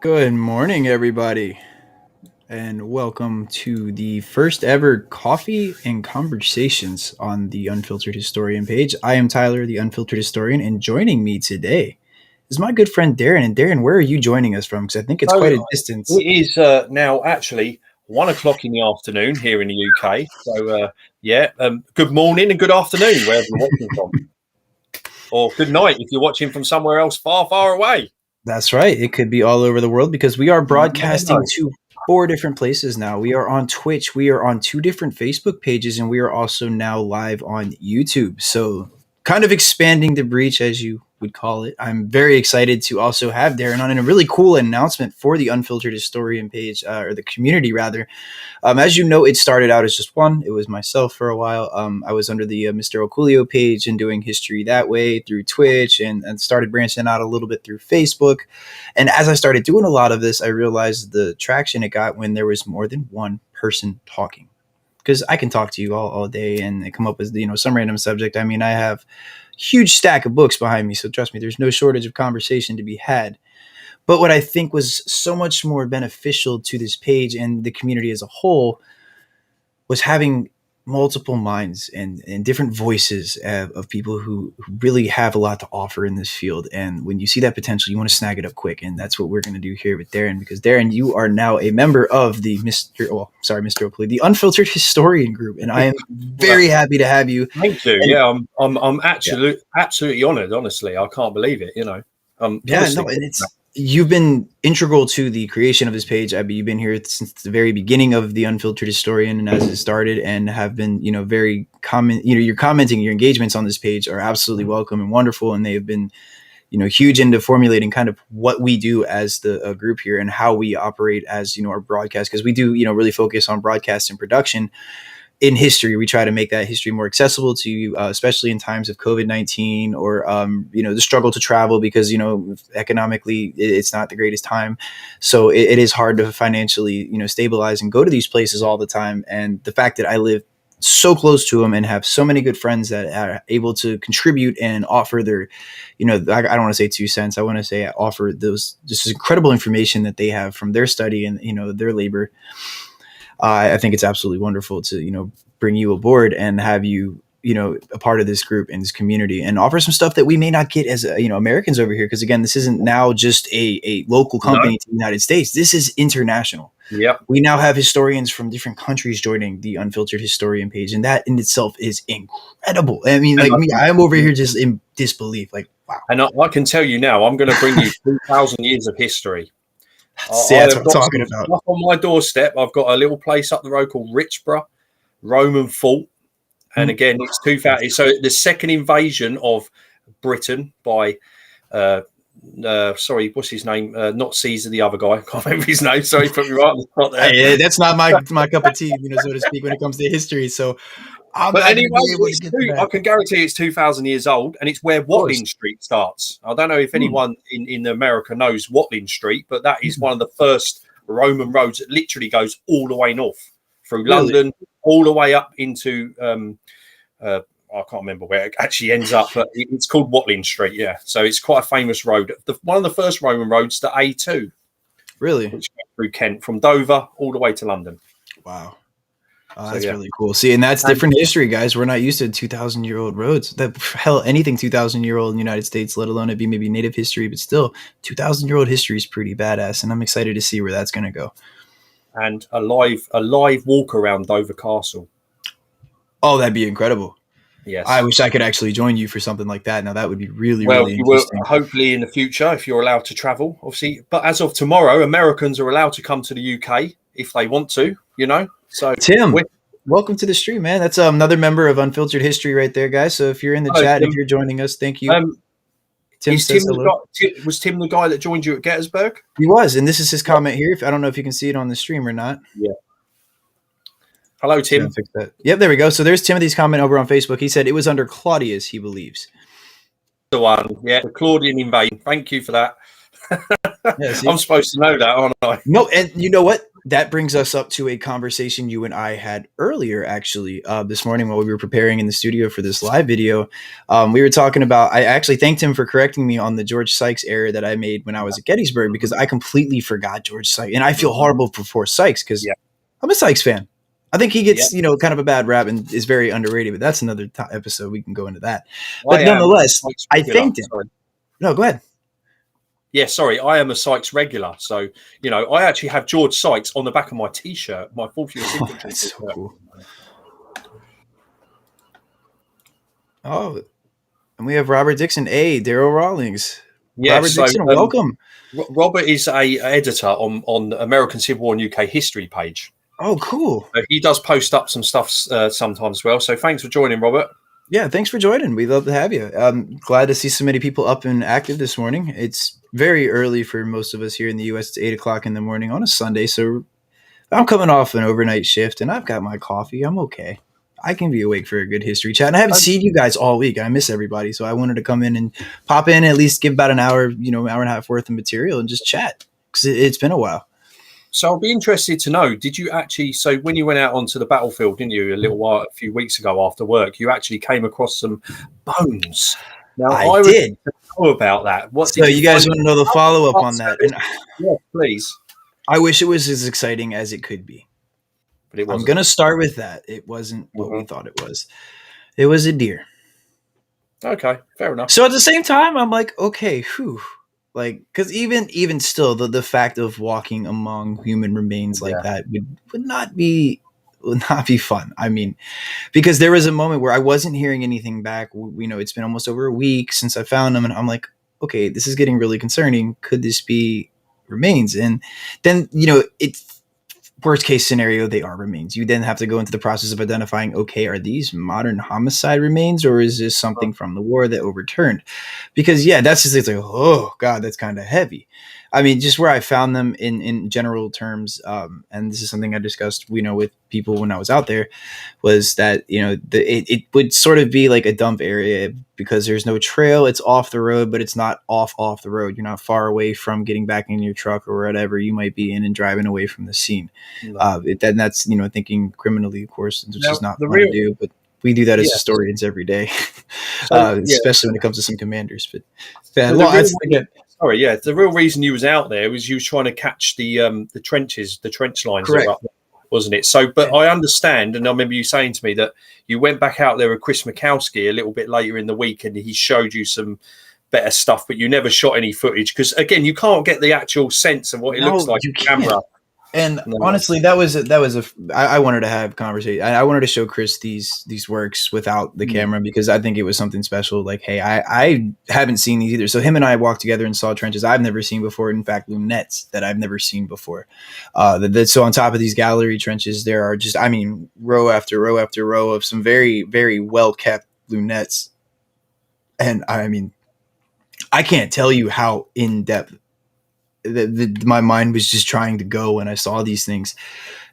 Good morning, everybody, and welcome to the first ever coffee and conversations on the Unfiltered Historian page. I am Tyler, the Unfiltered Historian, and joining me today is my good friend Darren. And Darren, where are you joining us from? Because I think it's quite a distance. It is now actually 1 o'clock in the afternoon here in the UK. So, good morning and good afternoon, wherever you're watching from. Or good night if you're watching from somewhere else far, far away. That's right. It could be all over the world because we are broadcasting to 4 different places now. We are on Twitch, we are on 2 different Facebook pages, and we are also now live on YouTube. So kind of expanding the breach, as you would call it. I'm very excited to also have Darren on, and a really cool announcement for the Unfiltered Historian page, or the community rather. As you know, it started out as just one. It was myself for a while. I was under the Mr. Oculio page and doing history that way through Twitch, and started branching out a little bit through Facebook. And as I started doing a lot of this, I realized the traction it got when there was more than one person talking. Because I can talk to you all day and come up with some random subject. I mean, I have a huge stack of books behind me, so trust me, there's no shortage of conversation to be had. But what I think was so much more beneficial to this page and the community as a whole was having multiple minds and different voices of people who really have a lot to offer in this field. And when you see that potential, you want to snag it up quick. And that's what we're going to do here with Darren, because Darren, you are now a member of the Mr. Oakley, the Unfiltered Historian group. And I am very happy to have you. Thank you. And I'm absolutely honored. Honestly, I can't believe it. You've been integral to the creation of this page. I mean, you've been here since the very beginning of the Unfiltered Historian, and as it started, and have been, very you're commenting, your engagements on this page are absolutely welcome and wonderful, and they have been, huge into formulating kind of what we do as the group here and how we operate as, our broadcast, because we do, really focus on broadcast and production. In history, we try to make that history more accessible to you, especially in times of COVID-19 or, the struggle to travel because, economically it's not the greatest time. So it is hard to financially, stabilize and go to these places all the time. And the fact that I live so close to them and have so many good friends that are able to contribute and offer their, I don't want to say 2 cents. I want to say offer those just incredible information that they have from their study and, their labor. I think it's absolutely wonderful to, bring you aboard and have you, a part of this group and this community and offer some stuff that we may not get as, Americans over here. Because again, this isn't now just a local company to the United States. This is international. Yeah. We now have historians from different countries joining the Unfiltered Historian page. And that in itself is incredible. I mean, I'm over here just in disbelief. Like, wow. And I can tell you now, I'm going to bring you 2,000 years of history. That's what I'm talking about. On my doorstep, I've got a little place up the road called Richborough, Roman fort. And again, it's 2000. So the second invasion of Britain by, what's his name? Not Caesar, the other guy. I can't remember his name. Sorry, put me right on the spot there. Hey, that's not my cup of tea, so to speak, when it comes to history. So, but anyway, I can guarantee it's 2,000 years old, and it's where Watling Street starts. I don't know if anyone in America knows Watling Street, but that is one of the first Roman roads that literally goes all the way north through London, all the way up into I can't remember where it actually ends up, but it's called Watling Street. Yeah, so it's quite a famous road. One of the first Roman roads, the A2, really, which goes through Kent from Dover all the way to London. Wow. That's really cool. See, and that's different history, guys. We're not used to 2,000-year-old roads. Anything 2,000-year-old in the United States, let alone it be maybe native history, but still, 2,000-year-old history is pretty badass, and I'm excited to see where that's going to go. And a live walk around Dover Castle. Oh, that'd be incredible. Yes. I wish I could actually join you for something like that. Now, that would be really you interesting. Will hopefully in the future, if you're allowed to travel, obviously. But as of tomorrow, Americans are allowed to come to the UK if they want to, So Tim, welcome to the stream, man. That's another member of Unfiltered History right there, guys. So if you're in the chat, if you're joining us, thank you. Tim says hello. Was Tim the guy that joined you at Gettysburg? He was, and this is his comment here. I don't know if you can see it on the stream or not. Yeah. Hello, So Tim. fix that. Yep, there we go. So there's Timothy's comment over on Facebook. He said it was under Claudius, he believes. The one, yeah, the Claudian invasion. Thank you for that. Yeah, I'm see? supposed to know that, aren't I? No, and you know what? That brings us up to a conversation you and I had earlier, actually, this morning while we were preparing in the studio for this live video. We were talking about, I actually thanked him for correcting me on the George Sykes error that I made when I was at Gettysburg, because I completely forgot George Sykes. And I feel horrible for Sykes because Yeah, I'm a Sykes fan. I think he yeah. gets, kind of a bad rap and is very underrated, but that's another episode. We can go into that. I But am a nonetheless, Sykes I regular. thanked him. Sorry. No, go ahead. Yeah, sorry, I am a Sykes regular. So, I actually have George Sykes on the back of my T-shirt, my 4th year infantry. That's so cool. Oh, and we have Robert Dixon. Hey, Daryl Rawlings. Yeah, Robert so Dixon, welcome. Robert is a editor on the American Civil War and UK history page. Oh, cool. He does post up some stuff sometimes as well. So thanks for joining, Robert. Yeah, thanks for joining. We'd love to have you. I'm glad to see so many people up and active this morning. It's very early for most of us here in the U.S. It's 8 o'clock in the morning on a Sunday, so I'm coming off an overnight shift, and I've got my coffee. I'm okay. I can be awake for a good history chat. And I haven't seen you guys all week. I miss everybody, so I wanted to come in and pop in, at least give about an hour, hour and a half worth of material and just chat, because it's been a while. So I'll be interested to know, did you actually, so when you went out onto the battlefield, didn't you, a few weeks ago after work, you actually came across some bones. Now, I did know about that. What so you guys want to know the follow-up on that? And yeah, please. I wish it was as exciting as it could be. But it wasn't. I'm going to start with that. It wasn't what we thought it was. It was a deer. Okay, fair enough. So at the same time, I'm like, okay, whew. Like, because even still, the fact of walking among human remains like that would not be fun. I mean, because there was a moment where I wasn't hearing anything back. It's been almost over a week since I found them, and I'm like, okay, this is getting really concerning. Could this be remains? And then it's worst case scenario, they are remains. You then have to go into the process of identifying, okay, are these modern homicide remains, or is this something from the war that overturned? Because that's just, it's like, oh God, that's kind of heavy. I mean, just where I found them in general terms, and this is something I discussed, with people when I was out there, was that it would sort of be like a dump area because there's no trail. It's off the road, but it's not off the road. You're not far away from getting back in your truck or whatever you might be in and driving away from the scene. No. That's thinking criminally, of course, which is not fun to do, but we do that as historians every day, especially when it comes to some commanders. But sorry, yeah. The real reason you was out there was you was trying to catch the trenches, the trench lines. Correct. Up there, wasn't it? So, but I understand, and I remember you saying to me that you went back out there with Chris Mikowski a little bit later in the week, and he showed you some better stuff, but you never shot any footage because, again, you can't get the actual sense of what it looks like on camera. And honestly, I wanted to have conversation. I wanted to show Chris these works without the camera because I think it was something special. Like, hey, I haven't seen these either. So him and I walked together and saw trenches I've never seen before. In fact, lunettes that I've never seen before. So on top of these gallery trenches, there are just, row after row after row of some very, very well kept lunettes. And I can't tell you how in depth my mind was just trying to go when I saw these things.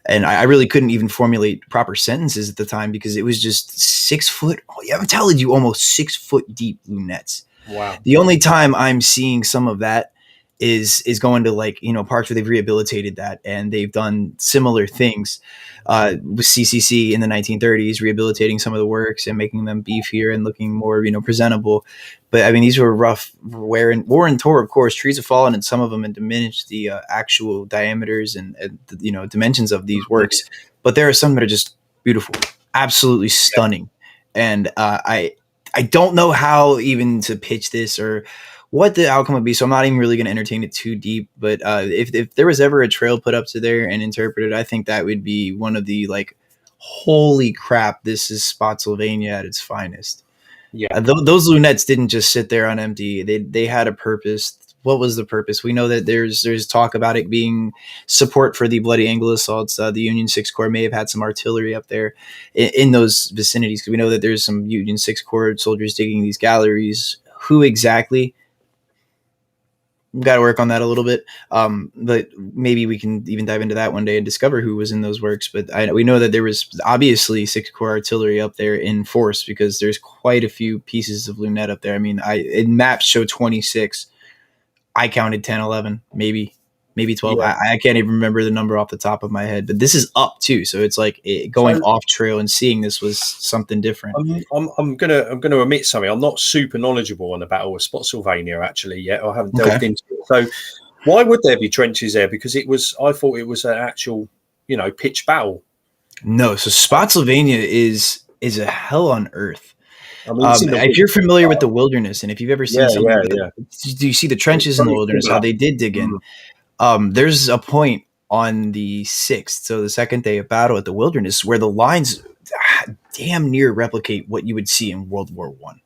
And I really couldn't even formulate proper sentences at the time because it was just 6 foot. Oh, yeah, I'm telling you, almost 6 foot deep lunettes. Wow. The only time I'm seeing some of that is going to parks where they've rehabilitated that and they've done similar things with CCC in the 1930s, rehabilitating some of the works and making them beefier and looking more presentable. But these were rough, war and tore, of course. Trees have fallen and some of them have diminished the actual diameters and dimensions of these works. But there are some that are just beautiful, absolutely stunning. And I don't know how even to pitch this or what the outcome would be. So I'm not even really going to entertain it too deep. But if there was ever a trail put up to there and interpreted, I think that would be one of the holy crap, this is Spotsylvania at its finest. Yeah, those lunettes didn't just sit there on empty. They had a purpose. What was the purpose? We know that there's talk about it being support for the bloody Anglo assaults. The Union 6 Corps may have had some artillery up there in those vicinities because we know that there's some Union 6 Corps soldiers digging these galleries. Who exactly? we've got to work on that a little bit. But maybe we can even dive into that one day and discover who was in those works. But we know that there was obviously 6 Corps artillery up there in force, because there's quite a few pieces of lunette up there. I mean, maps show 26. I counted 10, 11, maybe 12. Yeah. I can't even remember the number off the top of my head, but this is up too. So it's like going off trail and seeing this was something different. I'm gonna admit something. I'm not super knowledgeable on the Battle of Spotsylvania actually yet. I haven't delved into it. So why would there be trenches there? Because I thought it was an actual, pitched battle. No, so Spotsylvania is a hell on earth. I mean, if you're familiar with the wilderness, and if you've ever seen do you see the trenches in the wilderness, how they did dig in? There's a point on the 6th, so the second day of battle at the wilderness, where the lines damn near replicate what you would see in World War I.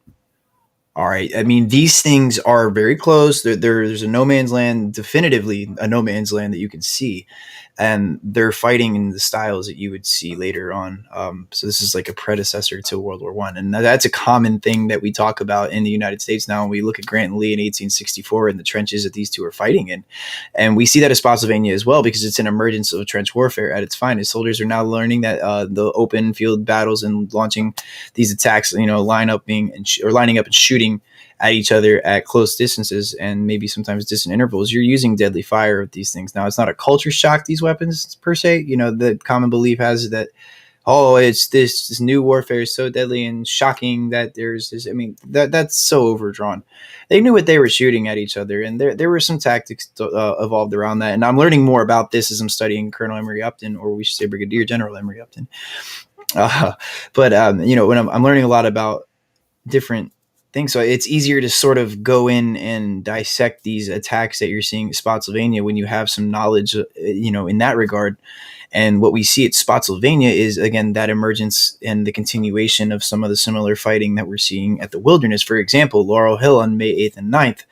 All right. I mean, these things are very close. There's a no man's land, definitively a no man's land that you can see. And they're fighting in the styles that you would see later on. So this is like a predecessor to World War I. And that's a common thing that we talk about in the United States now. When we look at Grant and Lee in 1864 and the trenches that these two are fighting in. And we see that at Spotsylvania as well, because it's an emergence of trench warfare at its finest. Soldiers are now learning that the open field battles and launching these attacks, lining up and shooting at each other at close distances and maybe sometimes distant intervals, you're using deadly fire with these things. Now, it's not a culture shock, these weapons per se. The common belief has that, it's this new warfare is so deadly and shocking that there's this. I mean, that's so overdrawn. They knew what they were shooting at each other, and there were some tactics evolved around that. And I'm learning more about this as I'm studying Colonel Emory Upton, or we should say Brigadier General Emory Upton. But when I'm learning a lot about different things, so it's easier to sort of go in and dissect these attacks that you're seeing at Spotsylvania when you have some knowledge, in that regard. And what we see at Spotsylvania is, again, that emergence and the continuation of some of the similar fighting that we're seeing at the Wilderness. For example, Laurel Hill on May 8th and 9th,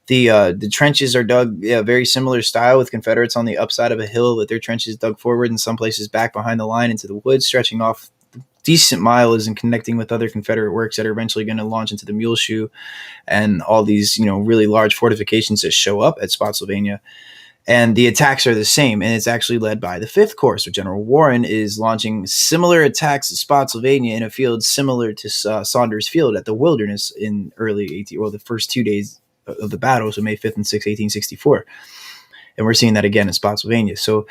the trenches are dug very similar style, with Confederates on the upside of a hill with their trenches dug forward, in some places back behind the line into the woods, stretching off decent miles and connecting with other Confederate works that are eventually going to launch into the Muleshoe and all these, really large fortifications that show up at Spotsylvania. And the attacks are the same, and it's actually led by the 5th Corps. So General Warren is launching similar attacks at Spotsylvania in a field similar to Saunders Field at the Wilderness in the first 2 days of the battle, so May 5th and 6th, 1864. And we're seeing that again in Spotsylvania. So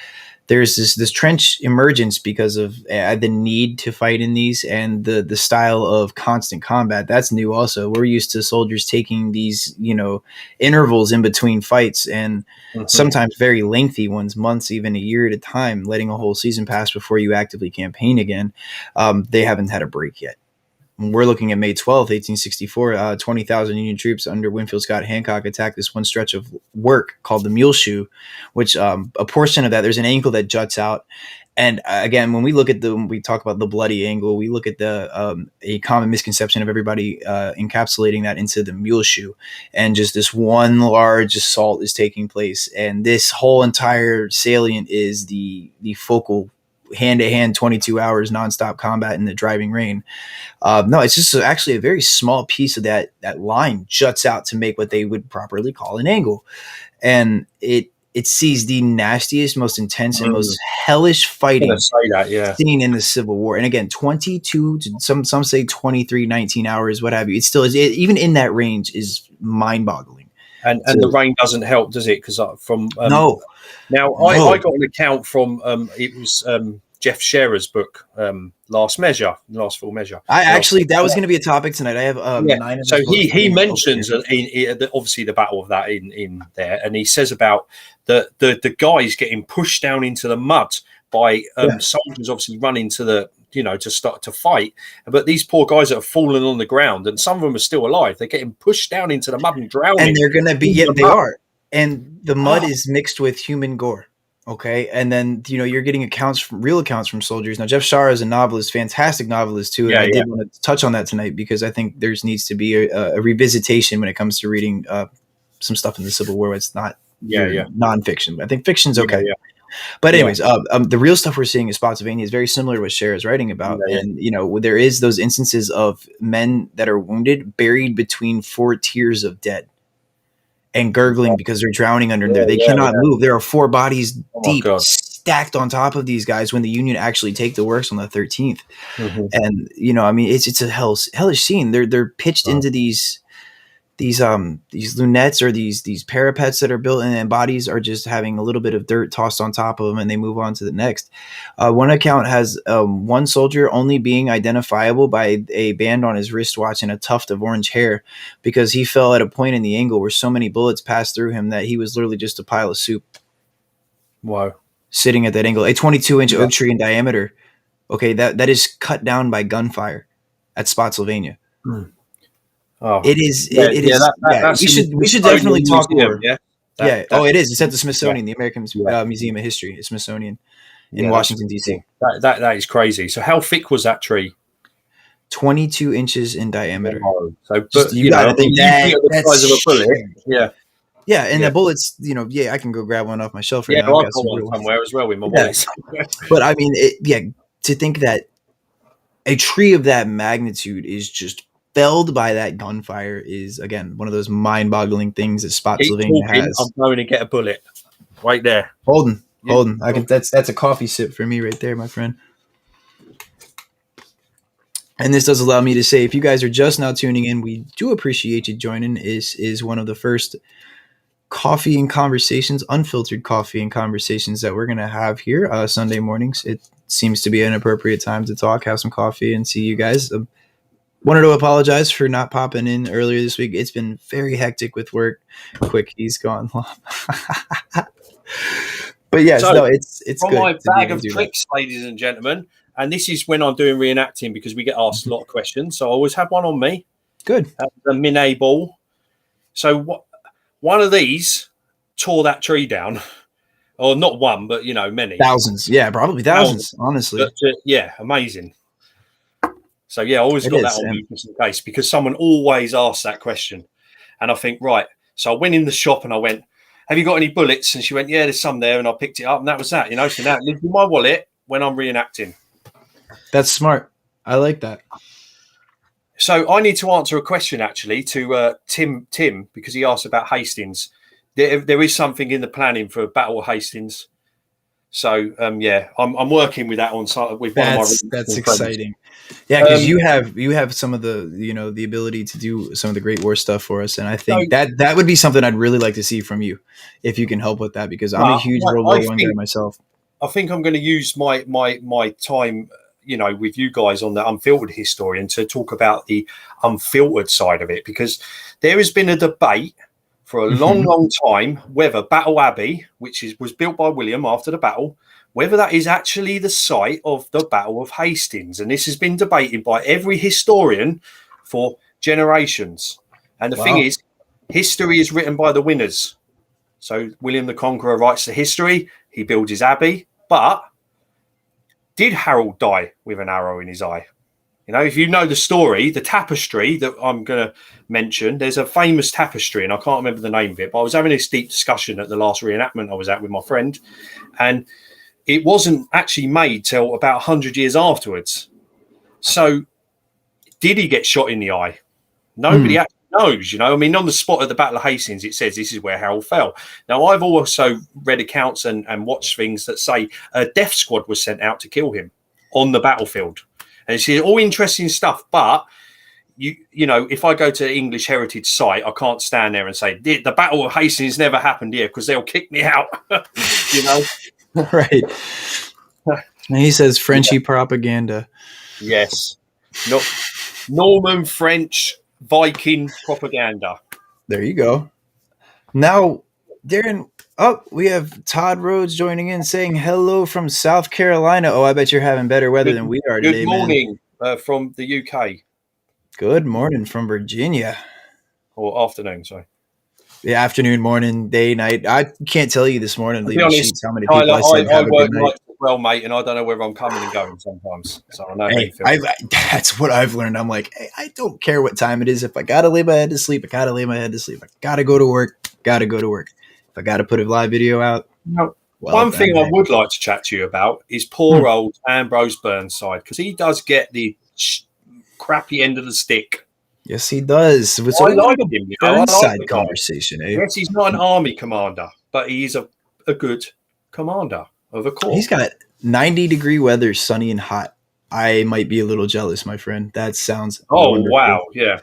there's this trench emergence because of the need to fight in these, and the style of constant combat. That's new also. We're used to soldiers taking these, intervals in between fights, and sometimes very lengthy ones, months, even a year at a time, letting a whole season pass before you actively campaign again. They haven't had a break yet. We're looking at May 12th, 1864, 20,000 Union troops under Winfield Scott Hancock attacked this one stretch of work called the Muleshoe, which a portion of that, there's an angle that juts out. And again, when we talk about the bloody angle, we look at a common misconception of everybody encapsulating that into the Muleshoe, and just this one large assault is taking place. And this whole entire salient is the focal hand-to-hand 22 hours nonstop combat in the driving rain. No, it's just actually a very small piece of that line juts out to make what they would properly call an angle. And it sees the nastiest, most intense, and most hellish fighting seen in the Civil War. And again, 22 to some say 23, 19 hours, what have you. It still is, even in that range, is mind-boggling. And the rain doesn't help, does it? Because no. Now, I got an account from it was Jeff Sherer's book, Last Full Measure. That was going to be a topic tonight. I have 9 of so he mentions obviously the battle of that in there, and he says about the guys getting pushed down into the mud by soldiers, obviously running to the to start to fight, but these poor guys that have fallen on the ground, and some of them are still alive. They're getting pushed down into the mud and drowning, and they're going to be they are. And the mud is mixed with human gore. Okay. And then, you're getting real accounts from soldiers. Now, Jeff Shaara is a novelist, fantastic novelist too. And I did want to touch on that tonight, because I think there needs to be a revisitation when it comes to reading some stuff in the Civil War. It's not nonfiction. I think fiction's okay. But anyways, the real stuff we're seeing in Spotsylvania is very similar to what Shaara is writing about. And, there is those instances of men that are wounded, buried between 4 tiers of dead. and gurgling because they're drowning under there. They cannot move. There are 4 bodies deep stacked on top of these guys when the Union actually take the works on the 13th. Mm-hmm. And I mean, it's a hellish scene. They're pitched into these lunettes or these parapets that are built, and bodies are just having a little bit of dirt tossed on top of them, and they move on to the next. One account has one soldier only being identifiable by a band on his wristwatch and a tuft of orange hair, because he fell at a point in the angle where so many bullets passed through him that he was literally just a pile of soup. Wow. Sitting at that angle. A 22-inch oak tree in diameter. Okay, that is cut down by gunfire at Spotsylvania. Oh, it is. It is. We should definitely talk more. Yeah. Oh, it is. It's at the Smithsonian, the American Museum of History. It's Smithsonian in Washington, D.C. That is crazy. So, how thick was that tree? 22 inches in diameter. Oh, so, but you got to think the size of a bullet. Yeah. Yeah, and the bullets, I can go grab one off my shelf right now. Yeah, I've got one somewhere as well with my bullets. But I mean, to think that a tree of that magnitude is just felled by that gunfire is, again, one of those mind-boggling things that Spotsylvania has. I'm going to get a bullet right there. Holden. I can. That's a coffee sip for me right there, my friend. And this does allow me to say, if you guys are just now tuning in, we do appreciate you joining. Is one of the first coffee and conversations, unfiltered coffee and conversations that we're going to have here Sunday mornings. It seems to be an appropriate time to talk, have some coffee, and see you guys. Wanted to apologize for not popping in earlier this week. It's been very hectic with work. Quick, he's gone. But yes, so, it's from good. My bag of tricks, ladies and gentlemen, and this is when I'm doing reenacting because we get asked a lot of questions. So I always have one on me. Good. The Minet ball. So one of these tore that tree down, or not one, but many thousands. Yeah, probably thousands. Honestly, but, amazing. So I always got that on me just in case, because someone always asks that question, and I think right. So I went in the shop and I went, "Have you got any bullets?" And she went, "Yeah, there's some there," and I picked it up, and that was that. So now it lives in my wallet when I'm reenacting. That's smart. I like that. So I need to answer a question actually to Tim because he asked about Hastings. There is something in the planning for Battle of Hastings. So I'm working with that with one of my. That's exciting. Yeah, because you have some of the the ability to do some of the Great War stuff for us, and I think that would be something I'd really like to see from you if you can help with that, because I'm a huge World War I guy myself. I think I'm going to use my time with you guys on the Unfiltered Historian to talk about the unfiltered side of it, because there has been a debate for a long time whether Battle Abbey, which was built by William after the battle, whether that is actually the site of the Battle of Hastings. And this has been debated by every historian for generations. And the thing is, history is written by the winners. So William the Conqueror writes the history, he builds his abbey, but did Harold die with an arrow in his eye? If you know the story, the tapestry that I'm going to mention, there's a famous tapestry, and I can't remember the name of it, but I was having this deep discussion at the last reenactment I was at with my friend, and it wasn't actually made till about 100 years afterwards. So did he get shot in the eye? Nobody actually knows, on the spot at the Battle of Hastings, it says this is where Harold fell. Now, I've also read accounts and watched things that say a death squad was sent out to kill him on the battlefield. And it's all interesting stuff, but if I go to the English Heritage site, I can't stand there and say the Battle of Hastings never happened here, because they'll kick me out. Right. And he says Frenchy propaganda. Yes. Norman French Viking propaganda. There you go. Now, Darren. Oh, we have Todd Rhodes joining in saying hello from South Carolina. Oh, I bet you're having better weather than we are today. Good morning from the UK. Good morning from Virginia. Or afternoon, sorry. The afternoon, morning, day, night. I can't tell you this morning. To be honest, how many people I said have a good night. Well, mate, and I don't know whether I'm coming and going sometimes. So I know how you feel. That's what I've learned. I'm like, hey, I don't care what time it is. If I got to lay my head to sleep, I got to lay my head to sleep. I got to go to work. Got to go to work. If I got to put a live video out. One thing I would like to chat to you about is poor old Ambrose Burnside, because he does get the crappy end of the stick. Yes, he does. So I we want like to go him. I like Burnside the guy. conversation, eh? Yes, he's not an army commander, but he's a good commander of a corps. He's got 90-degree weather, sunny and hot. I might be a little jealous, my friend. That sounds wonderful. Wow, yeah.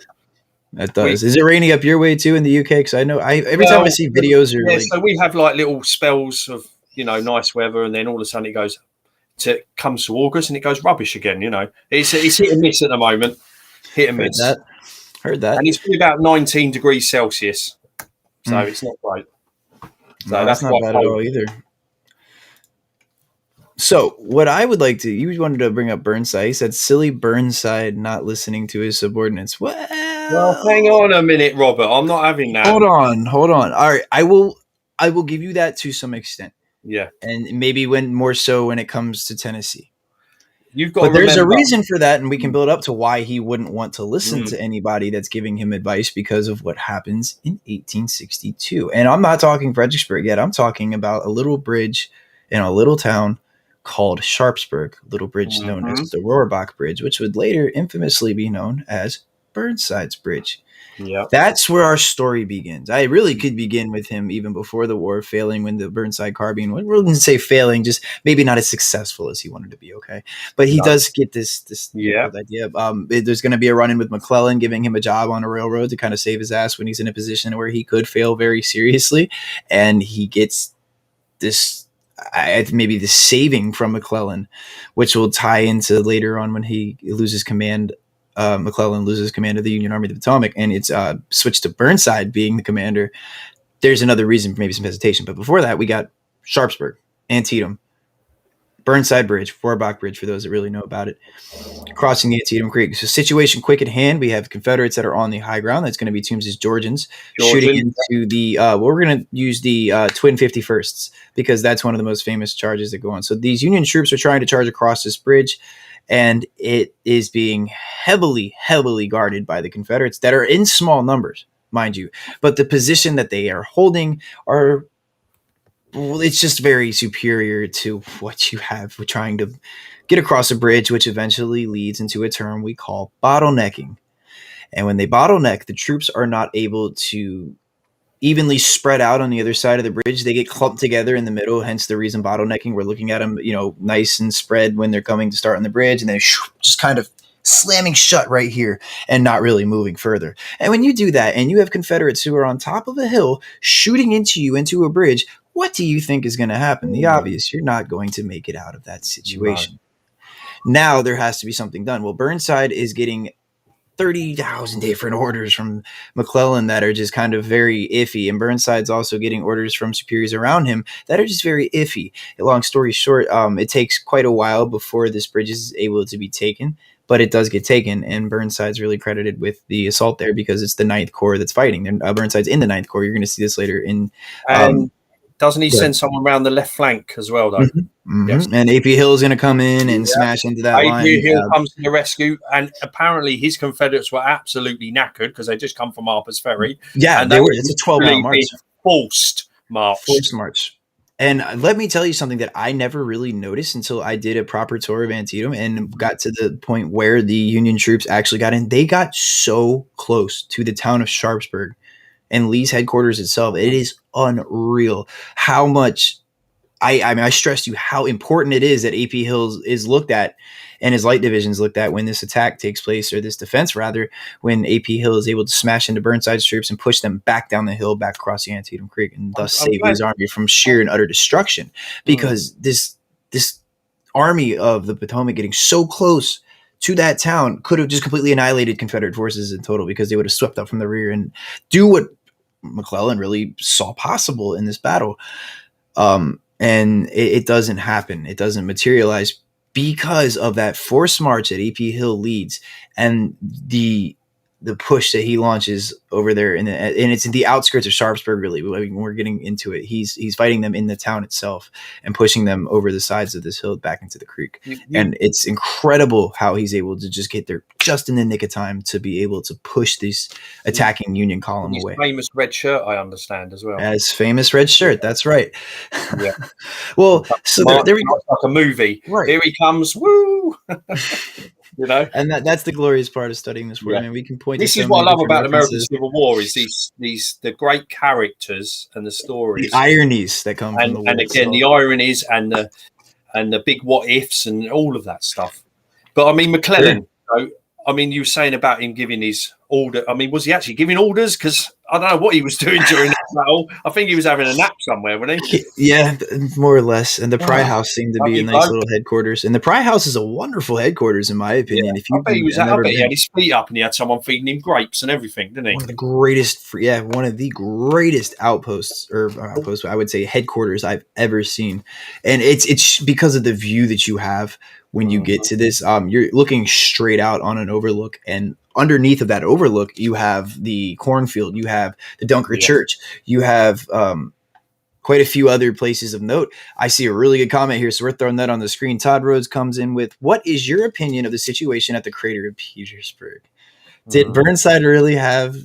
That does. Is it raining up your way too in the UK? Because I know every time I see videos or so we have like little spells of nice weather, and then all of a sudden comes to August and it goes rubbish again. It's hit and miss at the moment. Hit and miss. Heard that. And it's been about 19 degrees Celsius, so it's not great. So no, that's not bad at all either. So what I would like to, you wanted to bring up Burnside. He said, silly Burnside not listening to his subordinates. Well, hang on a minute, Robert. I'm not having that. Hold on. All right. I will give you that to some extent. Yeah. And maybe more so when it comes to Tennessee. But there's a reason for that, and we can build up to why he wouldn't want to listen to anybody that's giving him advice because of what happens in 1862. And I'm not talking Fredericksburg yet. I'm talking about a little bridge in a little town called Sharpsburg, a little bridge known as the Rohrbach Bridge, which would later infamously be known as Burnside's Bridge. Yeah, that's where our story begins. I really could begin with him even before the war, failing when the Burnside carbine. We wouldn't say failing, just maybe not as successful as he wanted to be. Okay, but he does get this idea. There's going to be a run in with McClellan, giving him a job on a railroad to kind of save his ass when he's in a position where he could fail very seriously, and he gets this. Maybe the saving from McClellan, which will tie into later on when he loses command. McClellan loses command of the Union Army of the Potomac, and it's switched to Burnside being the commander. There's another reason for maybe some hesitation, but before that, we got Sharpsburg, Antietam, Burnside Bridge, Rohrbach Bridge, for those that really know about it, crossing the Antietam Creek. So situation quick at hand. We have Confederates that are on the high ground. That's going to be Toombs's Georgians shooting into the we're going to use the twin 51st because that's one of the most famous charges that go on. So these Union troops are trying to charge across this bridge, and it is being heavily guarded by the Confederates that are in small numbers, mind you. But the position that they are holding it's just very superior to what you have with trying to get across a bridge, which eventually leads into a term we call bottlenecking. And when they bottleneck, the troops are not able to evenly spread out on the other side of the bridge. They get clumped together in the middle, hence the reason bottlenecking. We're looking at them, nice and spread when they're coming to start on the bridge, and then just kind of slamming shut right here and not really moving further. And when you do that and you have Confederates who are on top of a hill shooting into you into a bridge, what do you think is going to happen? The obvious, you're not going to make it out of that situation. No. Now there has to be something done. Well, Burnside is getting 30,000 different orders from McClellan that are just kind of very iffy. And Burnside's also getting orders from superiors around him that are just very iffy. Long story short, it takes quite a while before this bridge is able to be taken, but it does get taken. And Burnside's really credited with the assault there because it's the 9th Corps that's fighting. Burnside's in the 9th Corps. You're going to see this later in... doesn't he send someone around the left flank as well, though? Yes. And AP Hill is going to come in and smash into that line. AP Hill comes to the rescue, and apparently his Confederates were absolutely knackered because they just come from Harper's Ferry. Yeah, and they were. It's a 12-mile march. Forced march. And let me tell you something that I never really noticed until I did a proper tour of Antietam and got to the point where the Union troops actually got in. They got so close to the town of Sharpsburg and Lee's headquarters itself. It is unreal how much I stressed you how important it is that AP Hill is looked at and his light divisions looked at when this attack takes place, or this defense rather, when AP Hill is able to smash into Burnside's troops and push them back down the hill, back across the Antietam Creek, and thus save his army from sheer and utter destruction. Because this army of the Potomac getting so close to that town could have just completely annihilated Confederate forces in total, because they would have swept up from the rear and do what McClellan really saw possible in this battle. And it doesn't happen. It doesn't materialize because of that forced march that AP Hill leads and the push that he launches over there. And it's in the outskirts of Sharpsburg, really. When we're getting into it, he's fighting them in the town itself and pushing them over the sides of this hill back into the creek. And it's incredible how he's able to just get there just in the nick of time to be able to push this attacking Union column away. Famous red shirt, I understand, as well. As famous red shirt, that's right. Yeah. Well, so there we go. Like a movie. Right. Here he comes. Woo! You know, and that's the glorious part of studying this sport. I mean, we can point this to is so what many I love different about the American references. Civil War is the great characters and the stories, The ironies that come from the war and again itself. the ironies and the big what ifs and all of that stuff. But I mean, McClellan. Sure. I mean, you were saying about him giving his order. I mean, was he actually giving orders? Because I don't know what he was doing during that battle. I think he was having a nap somewhere, wasn't he? Yeah, more or less. And the Pry House seemed to be a nice little headquarters. And the Pry House is a wonderful headquarters, in my opinion. Yeah. If you, I bet he had his feet up and he had someone feeding him grapes and everything, didn't he? One of the greatest outposts, I would say headquarters I've ever seen. And it's because of the view that you have when you get to this. You're looking straight out on an overlook, and underneath of that overlook, you have the cornfield, you have the Dunker Church, you have quite a few other places of note. I see a really good comment here, so we're throwing that on the screen. Todd Rhodes comes in with, what is your opinion of the situation at the crater of Petersburg? Did Burnside really have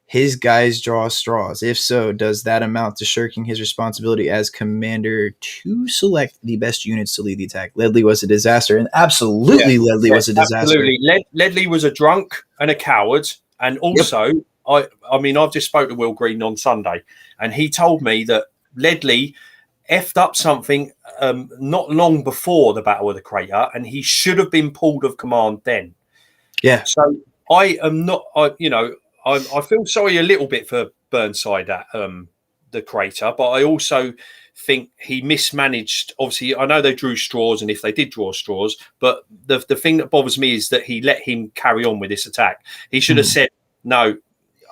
his guys draw straws? If so, does that amount to shirking his responsibility as commander to select the best units to lead the attack? Ledley was a disaster, and absolutely Ledley was a disaster. Absolutely. Ledley was a drunk and a coward. And also, I mean, I've just spoke to Will Green on Sunday, and he told me that Ledley effed up something not long before the Battle of the Crater, and he should have been pulled of command then. Yeah. So I am not, I feel sorry a little bit for Burnside at the crater, but I also think he mismanaged. Obviously, I know they drew straws, and if they did draw straws, but the thing that bothers me is that he let him carry on with this attack. He should have said, no,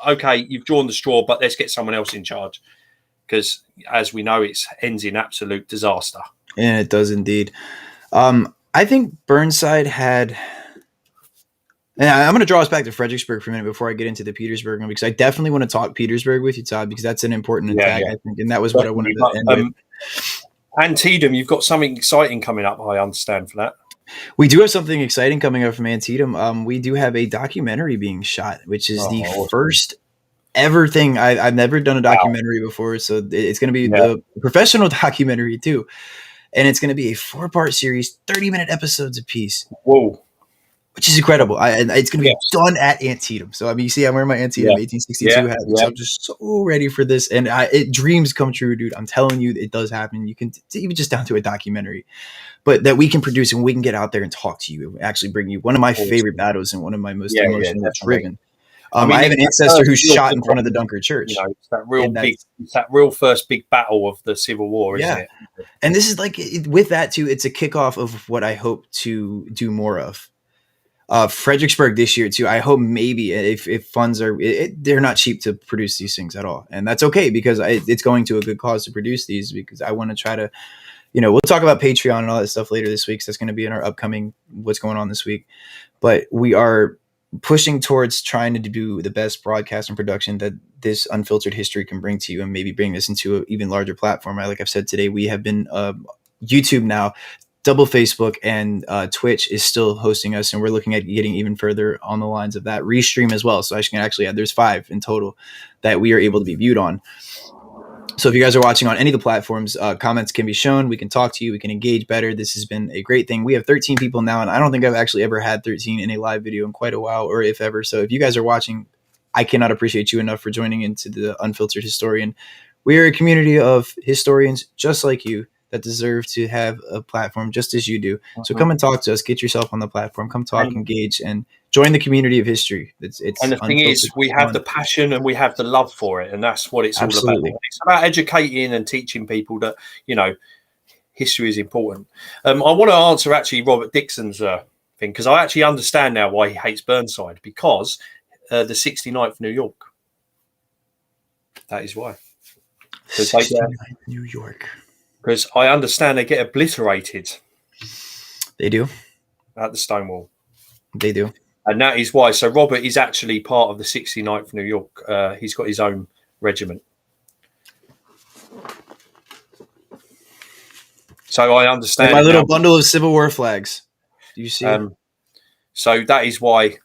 okay, you've drawn the straw, but let's get someone else in charge. Because as we know, it ends in absolute disaster. And it does indeed. I think Burnside had... And I'm going to draw us back to Fredericksburg for a minute before I get into the Petersburg one, because I definitely want to talk Petersburg with you, Todd, because that's an important attack, I think, and that was what I wanted to end with. Antietam, you've got something exciting coming up, I understand, for that. We do have something exciting coming up from Antietam. We do have a documentary being shot, which is the first ever thing. I've never done a documentary before, so it's going to be the professional documentary too, and it's going to be a 4-part series, 30-minute episodes apiece. Whoa. Which is incredible. And it's going to be done at Antietam. So, I mean, you see, I'm wearing my Antietam 1862 hat. So I'm just so ready for this. And dreams come true, dude. I'm telling you, it does happen. You can, even just down to a documentary, but that we can produce and we can get out there and talk to you and actually bring you one of my favorite battles and one of my most emotionally driven. I have an ancestor who's shot in front of the Dunker Church. You know, it's that real first big battle of the Civil War, isn't it? And this is like, with that too, it's a kickoff of what I hope to do more of. Fredericksburg this year too. I hope maybe if funds are, they're not cheap to produce these things at all, and that's okay because it's going to a good cause to produce these. Because I want to try to, we'll talk about Patreon and all that stuff later this week. So that's going to be in our upcoming what's going on this week. But we are pushing towards trying to do the best broadcast and production that this unfiltered history can bring to you, and maybe bring this into an even larger platform. Like I've said today, we have been YouTube now. Double Facebook and Twitch is still hosting us, and we're looking at getting even further on the lines of that. Restream as well. So I can actually add, there's 5 in total that we are able to be viewed on. So if you guys are watching on any of the platforms, comments can be shown. We can talk to you. We can engage better. This has been a great thing. We have 13 people now, and I don't think I've actually ever had 13 in a live video in quite a while, or if ever. So if you guys are watching, I cannot appreciate you enough for joining into the Unfiltered Historian. We are a community of historians just like you, that deserve to have a platform just as you do. So come and talk to us, get yourself on the platform, come talk, engage, and join the community of history. It's and the thing is, we have the passion and we have the love for it, and that's what it's all about. It's about educating and teaching people that, history is important. I want to answer actually Robert Dixon's thing, because I actually understand now why he hates Burnside, because the 69th New York. That is why. 69th New York. Because I understand they get obliterated. They do. At the Stonewall. They do. And that is why. So Robert is actually part of the 69th New York. He's got his own regiment. So I understand. And my little bundle of Civil War flags. Do you see it? So that is why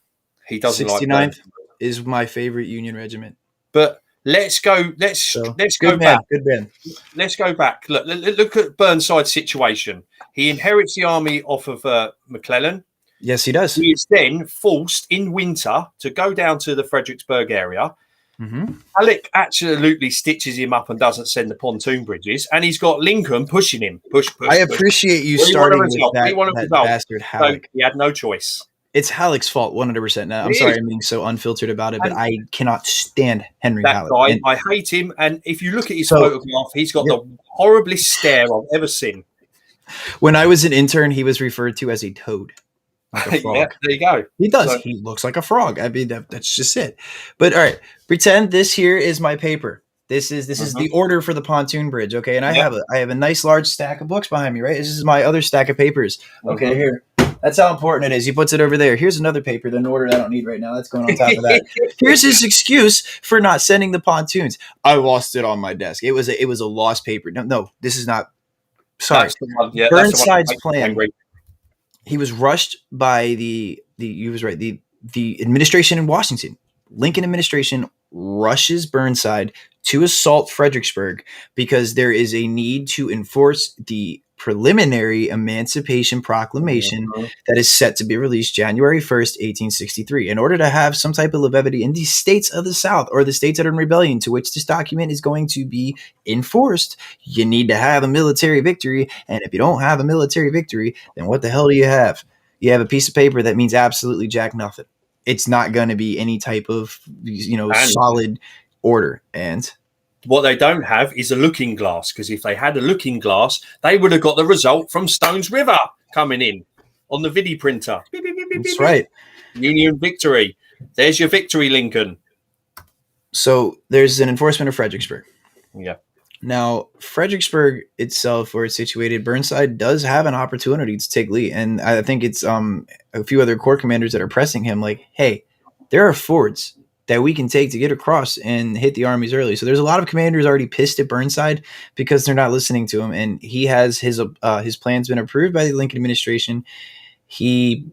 he doesn't 69th like 69th is my favorite Union regiment. But let's go. Let's go back. Good man. Let's go back. Look at Burnside's situation. He inherits the army off of McClellan. Yes, he does. He is then forced in winter to go down to the Fredericksburg area. Mm-hmm. Halleck absolutely stitches him up and doesn't send the pontoon bridges, and he's got Lincoln pushing him. Push. I appreciate you starting with that bastard Halleck. So he had no choice. It's Halleck's fault, 100%. Now, I'm sorry I'm being so unfiltered about it, but I cannot stand Henry Halleck. Guy, I hate him, and if you look at his photograph, he's got the horriblest stare I've ever seen. When I was an intern, he was referred to as a toad. Like a frog. Yeah, there you go. He does. So, he looks like a frog. I mean, that's just it. But all right, pretend this here is my paper. This is the order for the pontoon bridge. Okay, and I have a nice large stack of books behind me. Right, this is my other stack of papers. Okay, here. That's how important it is. He puts it over there. Here's another paper, the order I don't need right now. That's going on top of that. Here's his excuse for not sending the pontoons. I lost it on my desk. It was a lost paper. No, this is not. Sorry, Burnside's plan. He was rushed by the administration in Washington. Lincoln administration rushes Burnside to assault Fredericksburg because there is a need to enforce the preliminary Emancipation Proclamation that is set to be released January 1st, 1863. In order to have some type of levity in the states of the South or the states that are in rebellion to which this document is going to be enforced, you need to have a military victory. And if you don't have a military victory, then what the hell do you have? You have a piece of paper that means absolutely jack nothing. It's not going to be any type of, solid order. And what they don't have is a looking glass, because if they had a looking glass, they would have got the result from Stones River coming in on the vidi printer. That's right. Union victory. There's your victory, Lincoln. So there's an enforcement of Fredericksburg. Yeah. Now, Fredericksburg itself, where it's situated, Burnside does have an opportunity to take lead. And I think it's a few other corps commanders that are pressing him like, hey, there are fords that we can take to get across and hit the armies early. So there's a lot of commanders already pissed at Burnside because they're not listening to him. And he has his plans been approved by the Lincoln administration. He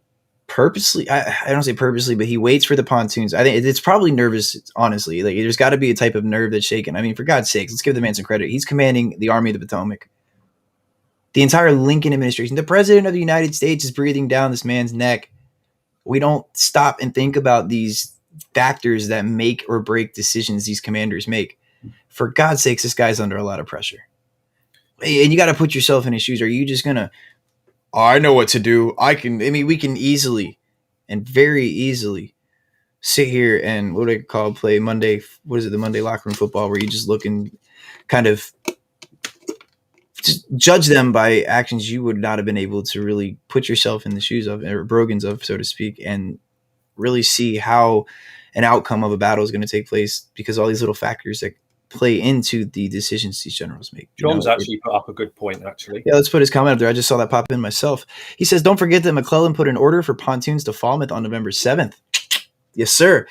purposely, I don't say purposely, but he waits for the pontoons. I think it's probably nervous, honestly. Like, there's got to be a type of nerve that's shaken. I mean, for God's sakes, let's give the man some credit. He's commanding the Army of the Potomac. The entire Lincoln administration, the president of the United States is breathing down this man's neck. We don't stop and think about these factors that make or break decisions these commanders make. For God's sakes, this guy's under a lot of pressure. And you got to put yourself in his shoes. Are you just going to, I know what to do. We can easily and very easily sit here and play Monday. What is it? The Monday locker room football, where you just look and kind of just judge them by actions you would not have been able to really put yourself in the shoes of, or brogans of, so to speak, and really see how an outcome of a battle is going to take place, because all these little factors that play into the decisions these generals make. John's actually put up a good point, actually. Yeah, let's put his comment up there. I just saw that pop in myself. He says, don't forget that McClellan put an order for pontoons to Falmouth on November 7th. Yes, sir.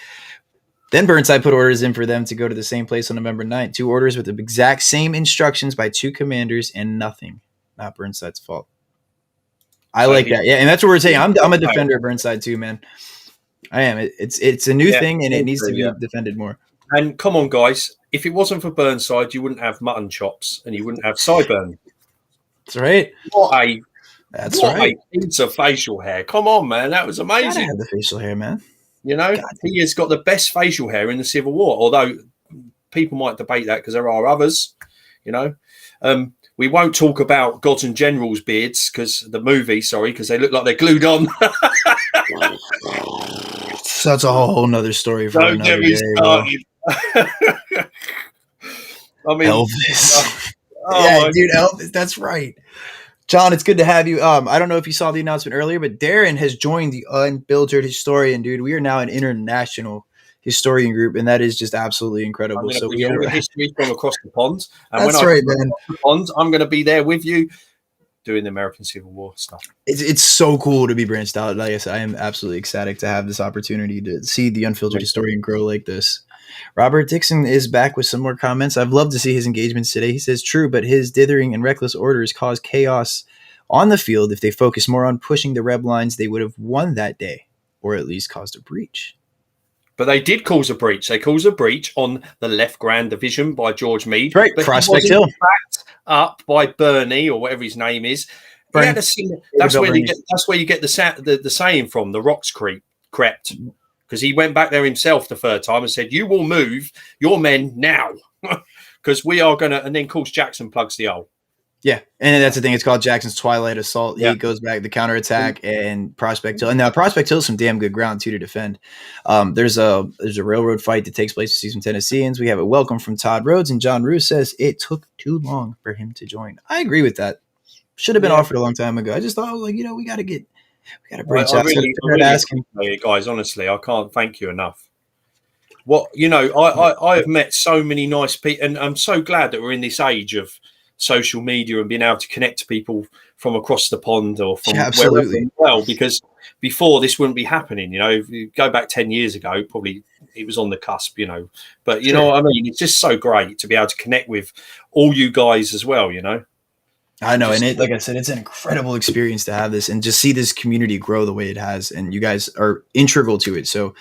Then Burnside put orders in for them to go to the same place on November 9th. 2 orders with the exact same instructions by 2 commanders, and nothing. Not Burnside's fault. I like that. Yeah, and that's what we're saying. I'm a defender of Burnside too, man. I am. It's a new thing, and it needs to be defended more. And come on, guys. If it wasn't for Burnside, you wouldn't have mutton chops and you wouldn't have sideburn. That's right. What a piece of facial hair. Come on, man. That was amazing. I have the facial hair, man. You know, he has got the best facial hair in the Civil War, although people might debate that because there are others, you know. We won't talk about Gods and Generals' beards because they look like they're glued on. That's a whole nother story for another day. I mean, Elvis. Dude, Elvis. That's right. John, it's good to have you. I don't know if you saw the announcement earlier, but Darren has joined the Unfiltered Historian, dude. We are now an international historian group, and that is just absolutely incredible. So we are history from across the pond. And that's right, man. The pond, I'm going to be there with you doing the American Civil War stuff. It's so cool to be branched out. Like I said, I am absolutely ecstatic to have this opportunity to see the Unfiltered Historian grow like this. Robert Dixon is back with some more comments. I've loved to see his engagements today. He says, true, but his dithering and reckless orders cause chaos on the field. If they focused more on pushing the Reb lines, they would have won that day, or at least caused a breach. But they did cause a breach. They caused a breach on the left Grand Division by George Meade. Right, but Prospect Hill. Backed up by Bernie, or whatever his name is. Yeah, that's where you get the saying from. The rocks crept, because he went back there himself the third time and said, "You will move your men now, because we are gonna." And then, of course, Jackson plugs the hole. Yeah, and that's the thing. It's called Jackson's Twilight Assault. Yeah. He goes back the counterattack and Prospect Hill. And now Prospect Hill is some damn good ground too to defend. There's a railroad fight that takes place with some Tennesseans. We have a welcome from Todd Rhodes, and John Roos says it took too long for him to join. I agree with that. Should have been offered a long time ago. I just thought, like, we got to branch out. Really, guys, honestly, I can't thank you enough. I have met so many nice people, and I'm so glad that we're in this age of social media and being able to connect to people from across the pond or from wherever. Well, because before this wouldn't be happening. If you go back 10 years ago, probably it was on the cusp. But you know what I mean. It's just so great to be able to connect with all you guys as well. I know, and like I said, it's an incredible experience to have this and just see this community grow the way it has, and you guys are integral to it. So,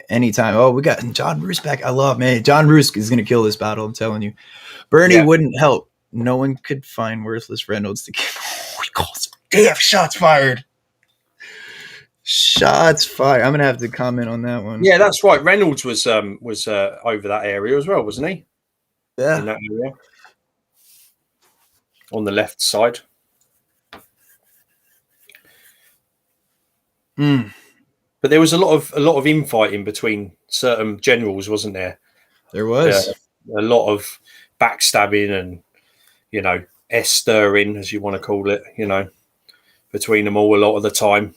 anytime. We got John Roos back. I love, man. John Roos is going to kill this battle. I'm telling you. Bernie wouldn't help. No one could find worthless Reynolds to give. He calls. Damn, shots fired. Shots fired. I'm gonna have to comment on that one. Yeah, that's right. Reynolds was over that area as well, wasn't he? Yeah. In that area. On the left side. But there was a lot of infighting between certain generals, wasn't there? There was a lot of backstabbing and stirring, as you want to call it, between them all a lot of the time.